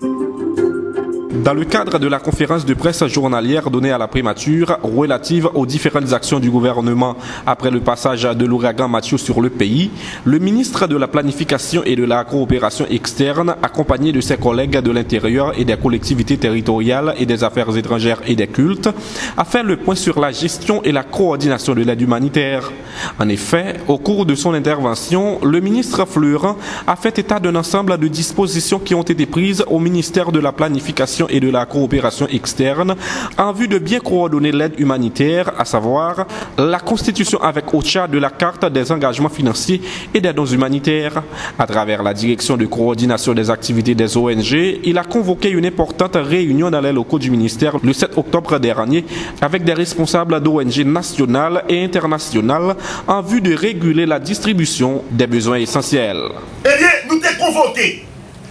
Dans le cadre de la conférence de presse journalière donnée à la primature relative aux différentes actions du gouvernement après le passage de l'ouragan Mathieu sur le pays, le ministre de la Planification et de la Coopération externe, accompagné de ses collègues de l'Intérieur et des collectivités territoriales et des Affaires étrangères et des cultes, a fait le point sur la gestion et la coordination de l'aide humanitaire. En effet, au cours de son intervention, le ministre Fleurin a fait état d'un ensemble de dispositions qui ont été prises au ministère de la Planification et de la Coopération externe en vue de bien coordonner l'aide humanitaire, à savoir la constitution avec OCHA de la carte des engagements financiers et des dons humanitaires. À travers la direction de coordination des activités des ONG, il a convoqué une importante réunion dans les locaux du ministère le 7 octobre dernier avec des responsables d'ONG nationales et internationales en vue de réguler la distribution des besoins essentiels. Eh bien, nous t'ai convoqué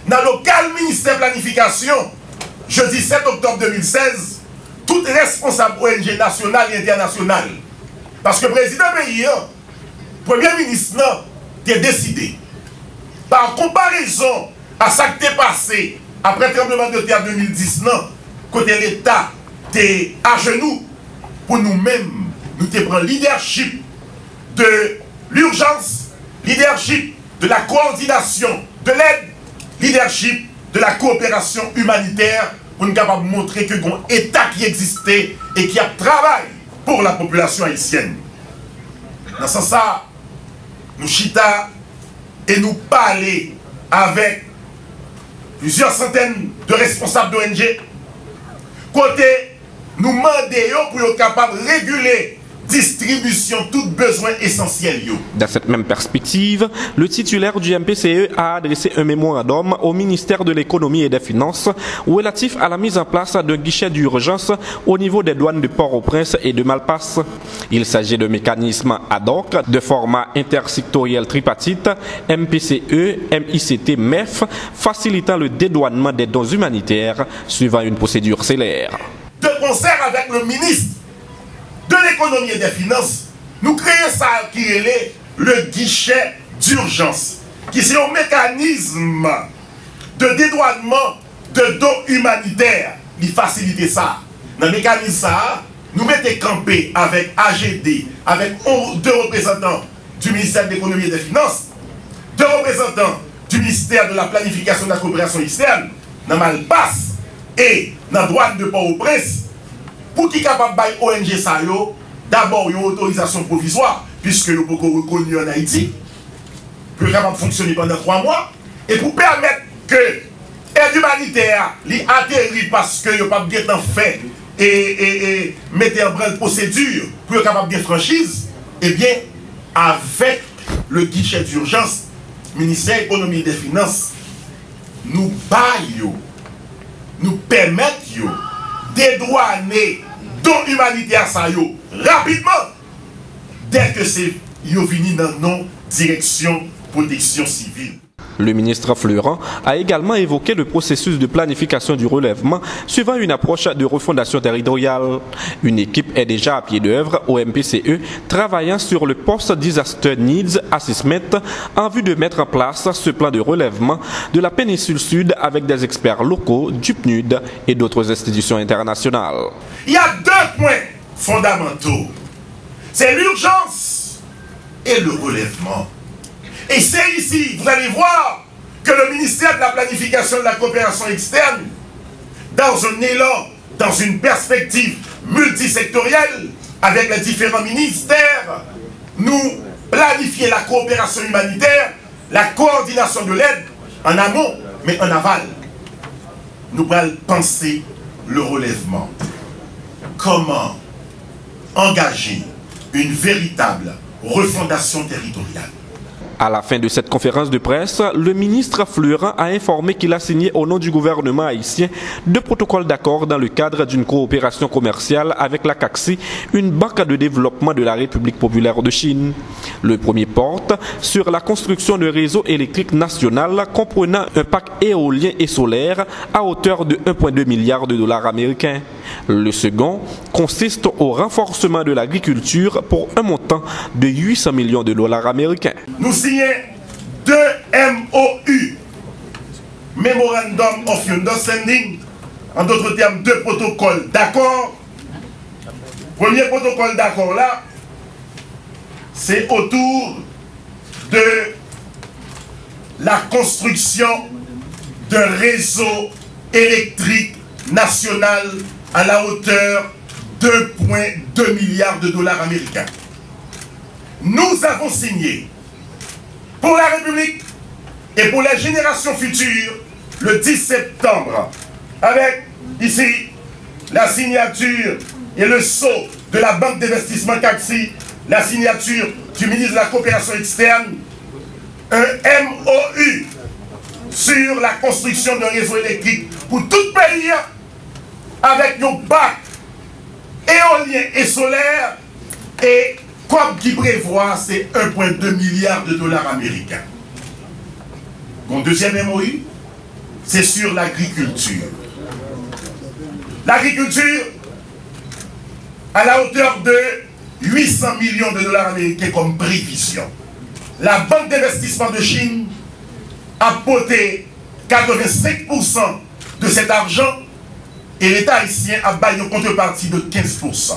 dans le local ministère de Planification jeudi 7 octobre 2016, tout responsable ONG national et international. Parce que le président pays, premier ministre, a décidé, par comparaison à ce qui est passé après le tremblement de terre 2010, côté l'État est à genoux, pour nous-mêmes, nous prenons leadership de l'urgence, leadership de la coordination de l'aide, leadership de la coopération humanitaire, pour nous capables de montrer que un État qui existait et qui a travaillé pour la population haïtienne. Dans ce sens, nous chita et nous parler avec plusieurs centaines de responsables d'ONG. Côté, nous demandons pour être capables de réguler distribution tout besoin essentiel. Dans cette même perspective, le titulaire du MPCE a adressé un mémorandum au ministère de l'économie et des finances relatif à la mise en place d'un guichet d'urgence au niveau des douanes de Port-au-Prince et de Malpasse. Il s'agit de mécanismes ad hoc de format intersectoriel tripartite MPCE, MICT, MEF, facilitant le dédouanement des dons humanitaires suivant une procédure célère. De concert avec le ministre de l'économie et des finances, nous créons ça qui est le guichet d'urgence, qui est un mécanisme de dédouanement de dons humanitaires. Il facilite ça. Dans le mécanisme, ça, nous mettons campé avec AGD, avec deux représentants du ministère de l'économie et des finances, deux représentants du ministère de la Planification et de la Coopération externe, dans Malpasse et dans la douane de Port-au-Prince, pour qui capable de ONG ça d'abord une autorisation provisoire, puisque nous pouvons reconnu en Haïti, pour capable de fonctionner pendant 3 mois, et pour permettre que l'aide humanitaire atterrit parce que nous pas bien fait et mettre en branle procédure pour être capable de franchise, eh bien, avec le guichet d'urgence, ministère de l'économie et des finances, nous baillons, nous permettons dédouaner dons humanitaires ça rapidement dès que c'est venu dans nos directions protection civile. Le ministre Fleurin a également évoqué le processus de planification du relèvement suivant une approche de refondation territoriale. Une équipe est déjà à pied d'œuvre au MPCE travaillant sur le Post-Disaster Needs Assessment en vue de mettre en place ce plan de relèvement de la péninsule sud avec des experts locaux, du PNUD et d'autres institutions internationales. Il y a 2 points fondamentaux. C'est l'urgence et le relèvement. Et c'est ici, vous allez voir, que le ministère de la Planification et de la Coopération externe, dans un élan, dans une perspective multisectorielle, avec les différents ministères, nous planifions la coopération humanitaire, la coordination de l'aide, en amont, mais en aval. Nous allons penser le relèvement. Comment engager une véritable refondation territoriale? À la fin de cette conférence de presse, le ministre Fleurin a informé qu'il a signé au nom du gouvernement haïtien 2 protocoles d'accord dans le cadre d'une coopération commerciale avec la CACSI, une banque de développement de la République populaire de Chine. Le premier porte sur la construction de réseaux électriques national comprenant un parc éolien et solaire à hauteur de 1,2 milliard de dollars américains. Le second consiste au renforcement de l'agriculture pour un montant de 800 millions de dollars américains. Nous signons 2 MOU Memorandum of Understanding, en d'autres termes, 2 protocoles d'accord. Premier protocole d'accord là, c'est autour de la construction d'un réseau électrique national à la hauteur de 2,2 milliards de dollars américains. Nous avons signé pour la République et pour les générations futures le 10 septembre avec ici la signature et le sceau de la Banque d'investissement CACSI, la signature du ministre de la Coopération externe, un MOU sur la construction d'un réseau électrique pour tout pays avec nos bacs éoliens et solaires, et comme qui prévoit, c'est 1,2 milliard de dollars américains. Mon deuxième MOU, c'est sur l'agriculture. L'agriculture à la hauteur de 800 millions de dollars américains comme prévision. La Banque d'investissement de Chine a poté 85% de cet argent et l'État haïtien a baillé une contrepartie de 15%.